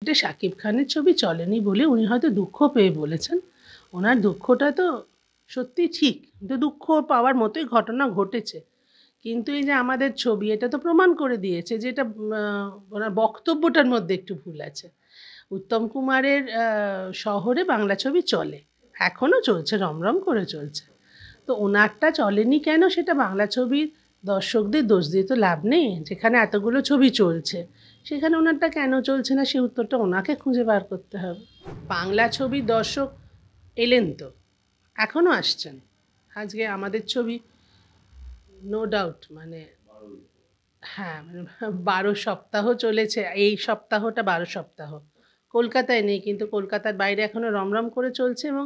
এটা শাকিব খানের ছবি চলেনি বলে উনি হয়তো দুঃখ পেয়ে বলেছেন। ওনার দুঃখটা তো সত্যি ঠিক, কিন্তু দুঃখ পাওয়ার মতোই ঘটনা ঘটেছে। কিন্তু এই যে আমাদের ছবি, এটা তো প্রমাণ করে দিয়েছে যে এটা ওনার বক্তব্যটার মধ্যে একটু ভুল আছে। উত্তম কুমারের শহরে বাংলা ছবি চলে, এখনও চলছে, রমরম করে চলছে। তো ওনারটা চলেনি কেন, সেটা বাংলা ছবির দর্শকদের দোষ দিয়ে তো লাভ নেই। যেখানে এতগুলো ছবি চলছে সেখানে ওনারটা কেন চলছে না, সেই উত্তরটা ওনাকে খুঁজে বার করতে হবে। বাংলা ছবির দর্শক এলেন তো, এখনও আসছেন। আজকে আমাদের ছবি নো ডাউট মানে হ্যাঁ, মানে ১২ সপ্তাহ চলেছে, এই সপ্তাহটা ১২ সপ্তাহ। কলকাতায় নেই, কিন্তু কলকাতার বাইরে এখনও রমরম করে চলছে, এবং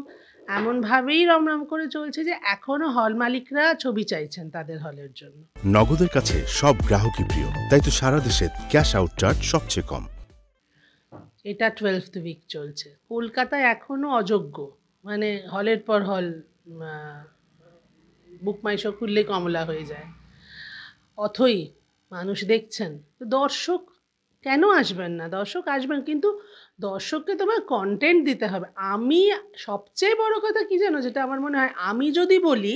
এমনভাবেই রমরম করে চলছে যে এখনও হল মালিকরা ছবি চাইছেন তাদের হলের জন্য। নগদের কাছে সব গ্রাহকই প্রিয়, তাই তো সারা দেশে ক্যাশ আউট চার্জ সবচেয়ে কম। এটা 12th উইক চলছে। কলকাতায় এখনও অযোগ্য, মানে হলের পর হল বুক মাই শো খুললেই কমলা হয়ে যায়। অথই মানুষ দেখছেন, তো দর্শক কেন আসবেন না? দর্শক আসবেন, কিন্তু দর্শককে তোমার কন্টেন্ট দিতে হবে। আমি সবচেয়ে বড় কথা কী জানো, যেটা আমার মনে হয়, আমি যদি বলি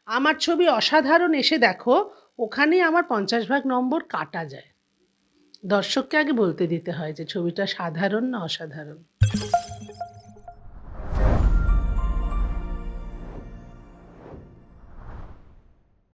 আমার ছবি অসাধারণ, এসে দেখো, ওখানেই আমার 50 ভাগ নম্বর কাটা যায়। দর্শককে আগে বলতে দিতে হয় যে ছবিটা সাধারণ না অসাধারণ।